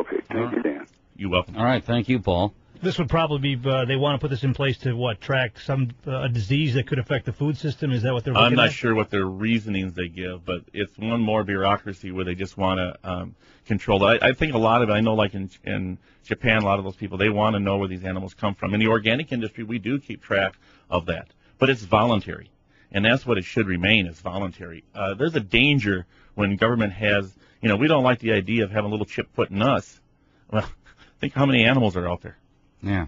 Okay, thank you, Dan. You're welcome. All right, thank you, Paul. This would probably be, they want to put this in place to, track a disease that could affect the food system? Is that what they're looking at? I'm not sure what their reasonings they give, but it's one more bureaucracy where they just want to control it. I think a lot of it, I know like in Japan, a lot of those people, they want to know where these animals come from. In the organic industry, we do keep track of that, but it's voluntary, and that's what it should remain, is voluntary. There's a danger when government has, we don't like the idea of having a little chip put in us. Well, think how many animals are out there. Yeah.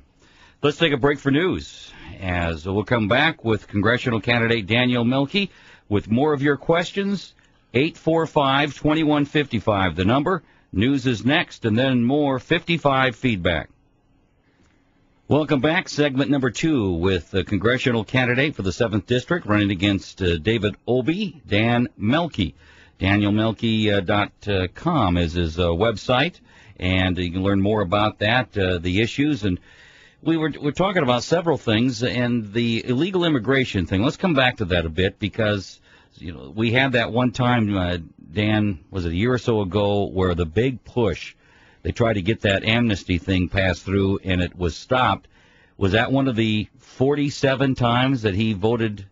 Let's take a break for news, as we'll come back with congressional candidate Daniel Mielke with more of your questions. 845-2155, the number. News is next, and then more 55 feedback. Welcome back. Segment number 2 with the congressional candidate for the 7th District running against David Obey, Dan Mielke. DanielMielke.com is his website. And you can learn more about that, the issues. And we're talking about several things, and the illegal immigration thing. Let's come back to that a bit, because we had that one time, Dan, was it a year or so ago, where the big push, they tried to get that amnesty thing passed through, and it was stopped. Was that one of the 47 times that he voted?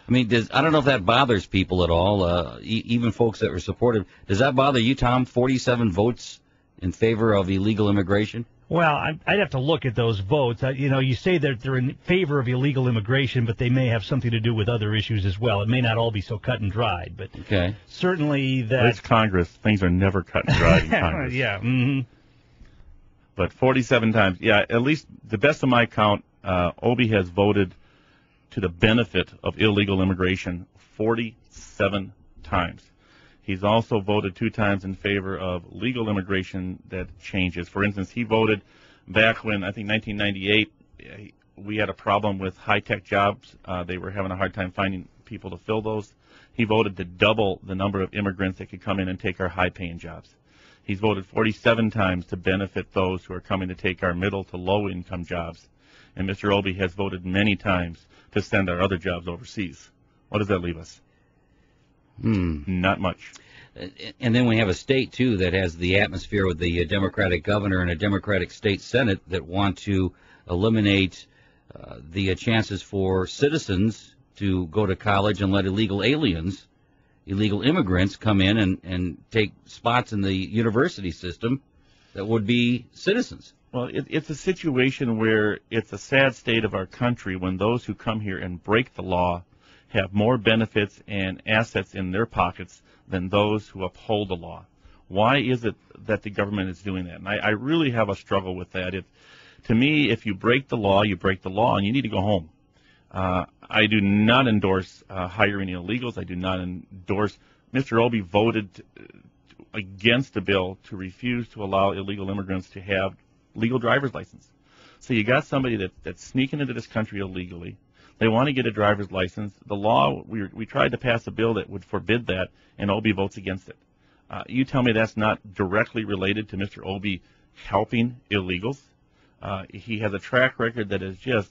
I mean, I don't know if that bothers people at all, even folks that were supportive. Does that bother you, Tom? 47 votes in favor of illegal immigration? Well, I'd have to look at those votes. You say that they're in favor of illegal immigration, but they may have something to do with other issues as well. It may not all be so cut and dried, but certainly that... It's Congress. Things are never cut and dried in Congress. Yeah. Mm-hmm. But 47 times, at least the best of my count, Obey has voted to the benefit of illegal immigration 47 times. He's also voted 2 times in favor of legal immigration that changes. For instance, he voted back when, I think 1998, we had a problem with high-tech jobs. They were having a hard time finding people to fill those. He voted to double the number of immigrants that could come in and take our high-paying jobs. He's voted 47 times to benefit those who are coming to take our middle to low-income jobs. And Mr. Obey has voted many times to send our other jobs overseas. What does that leave us? Not much. And then we have a state, too, that has the atmosphere with the Democratic governor and a Democratic state senate that want to eliminate the chances for citizens to go to college and let illegal immigrants come in and take spots in the university system that would be citizens. Well, it's a situation where it's a sad state of our country when those who come here and break the law have more benefits and assets in their pockets than those who uphold the law. Why is it that the government is doing that? And I really have a struggle with that. To me, if you break the law, you break the law, and you need to go home. I do not endorse hiring illegals. I do not endorse. Mr. Obey voted against a bill to refuse to allow illegal immigrants to have legal driver's license. So you got somebody that's sneaking into this country illegally. They want to get a driver's license. The law, we tried to pass a bill that would forbid that, and Obey votes against it. You tell me that's not directly related to Mr. Obey helping illegals? He has a track record that is just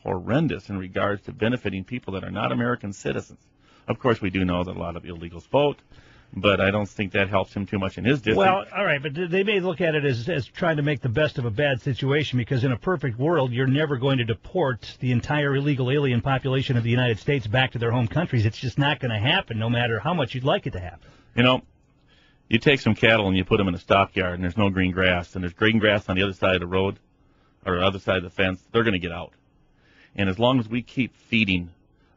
horrendous in regards to benefiting people that are not American citizens. Of course, we do know that a lot of illegals vote, but I don't think that helps him too much in his district. Well, all right, but they may look at it as trying to make the best of a bad situation, because in a perfect world, you're never going to deport the entire illegal alien population of the United States back to their home countries. It's just not going to happen, no matter how much you'd like it to happen. You take some cattle and you put them in a stockyard, and there's no green grass, and there's green grass on the other side of the road or the other side of the fence, they're going to get out. And as long as we keep feeding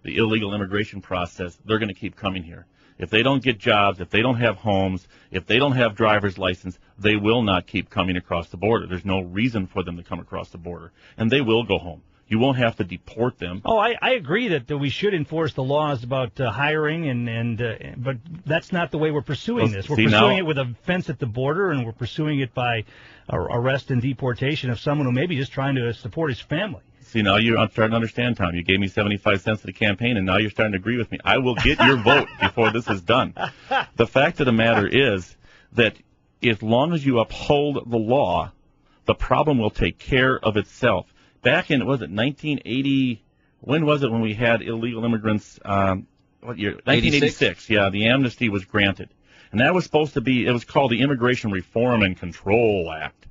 the illegal immigration process, they're going to keep coming here. If they don't get jobs, if they don't have homes, if they don't have driver's license, they will not keep coming across the border. There's no reason for them to come across the border, and they will go home. You won't have to deport them. Oh, I agree that we should enforce the laws about hiring, but that's not the way we're pursuing this. We're pursuing it with a fence at the border, and we're pursuing it by arrest and deportation of someone who may be just trying to support his family. See, now I'm starting to understand, Tom. You gave me 75 cents to the campaign, and now you're starting to agree with me. I will get your vote before this is done. The fact of the matter is that as long as you uphold the law, the problem will take care of itself. Back in, 1980, when was it when we had illegal immigrants, what year? 1986. Yeah, the amnesty was granted. And that was supposed to be, it was called the Immigration Reform and Control Act.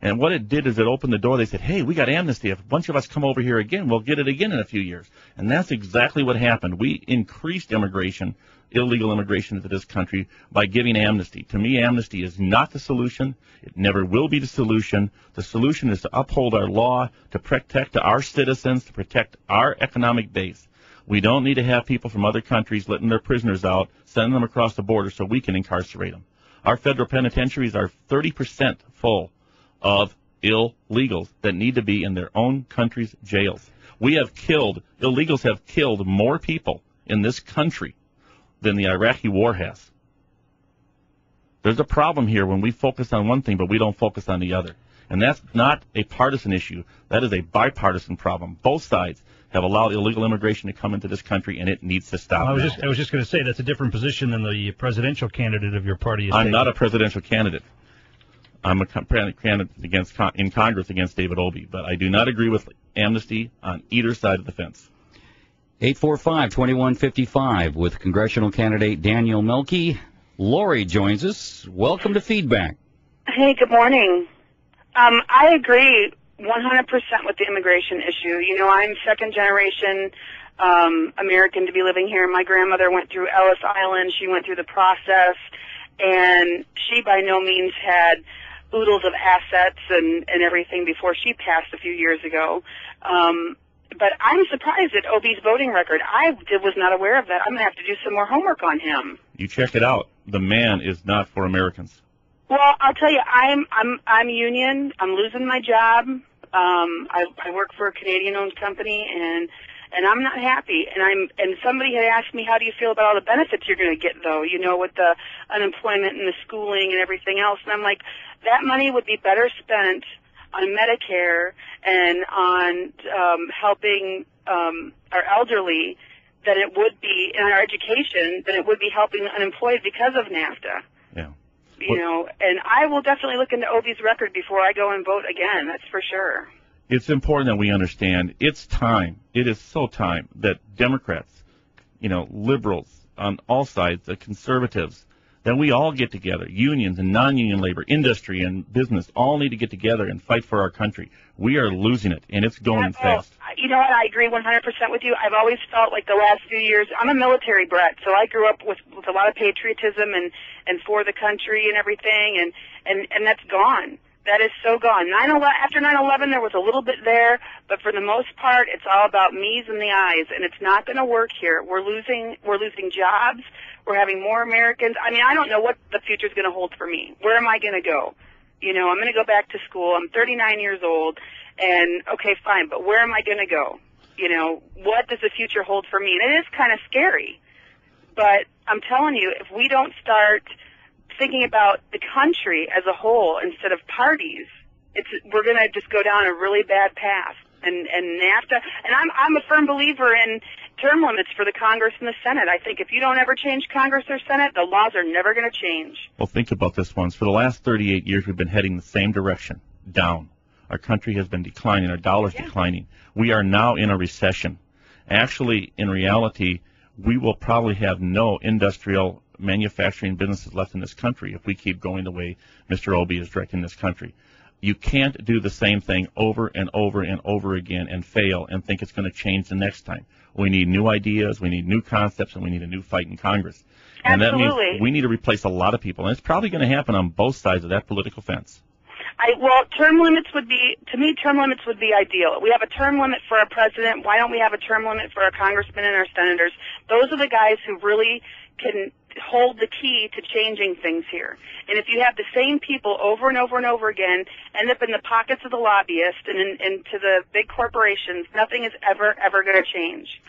And what it did is it opened the door. They said, hey, we got amnesty. If a bunch of us come over here again, we'll get it again in a few years. And that's exactly what happened. We increased immigration, illegal immigration into this country by giving amnesty. To me, amnesty is not the solution. It never will be the solution. The solution is to uphold our law, to protect our citizens, to protect our economic base. We don't need to have people from other countries letting their prisoners out, sending them across the border so we can incarcerate them. Our federal penitentiaries are 30% full of illegals that need to be in their own country's jails. Illegals have killed more people in this country than the Iraqi war has. There's a problem here when we focus on one thing but we don't focus on the other. And that's not a partisan issue. That is a bipartisan problem. Both sides have allowed illegal immigration to come into this country, and it needs to stop. I was just going to say that's a different position than the presidential candidate of your party is I'm taking. not a presidential candidate. I'm a candidate in Congress against David Obey, but I do not agree with amnesty on either side of the fence. 845-2155 with congressional candidate Dan Mielke. Lori joins us. Welcome to Feedback. Hey, good morning. I agree 100% with the immigration issue. You know, I'm second generation American to be living here. My grandmother went through Ellis Island. She went through the process, and she by no means had oodles of assets and everything before she passed a few years ago. But I'm surprised at Obey's voting record. I was not aware of that. I'm going to have to do some more homework on him. You check it out. The man is not for Americans. Well, I'll tell you, I'm union. I'm losing my job. I work for a Canadian-owned company, and I'm not happy. And somebody had asked me, how do you feel about all the benefits you're going to get, though? You know, with the unemployment and the schooling and everything else. And I'm like, that money would be better spent on Medicare and on helping our elderly than it would be in our education, than it would be helping the unemployed because of NAFTA. Yeah. You know, and I will definitely look into Obey's record before I go and vote again. That's for sure. It's important that we understand it's time. It is so time that Democrats, you know, liberals on all sides, the conservatives, that we all get together, unions and non-union labor, industry and business, all need to get together and fight for our country. We are losing it, and it's going fast. You know what? I agree 100% with you. I've always felt like the last few years, I'm a military brat, so I grew up with a lot of patriotism and for the country and everything, and that's gone. That is so gone. After 9/11, there was a little bit there, but for the most part, it's all about me's and the I's, and it's not going to work here. We're losing jobs. We're having more Americans. I mean, I don't know what the future's going to hold for me. Where am I going to go? You know, I'm going to go back to school. I'm 39 years old, and okay, fine, but where am I going to go? You know, what does the future hold for me? And it is kind of scary, but I'm telling you, if we don't start thinking about the country as a whole instead of parties, we're going to just go down a really bad path. And NAFTA, and I'm a firm believer in term limits for the Congress and the Senate. I think if you don't ever change Congress or Senate, the laws are never going to change. Well, think about this once. For the last 38 years, we've been heading the same direction, down. Our country has been declining. Our dollar's declining. We are now in a recession. Actually, in reality, we will probably have no industrial manufacturing businesses left in this country if we keep going the way Mr. Obey is directing this country. You can't do the same thing over and over and over again and fail and think it's going to change the next time. We need new ideas, we need new concepts, and we need a new fight in Congress. And Absolutely. that means we need to replace a lot of people, and it's probably going to happen on both sides of that political fence. Term limits would be ideal. We have a term limit for our president. Why don't we have a term limit for our congressmen and our senators? Those are the guys who really can hold the key to changing things here. And if you have the same people over and over and over again end up in the pockets of the lobbyists and into the big corporations, nothing is ever going to change.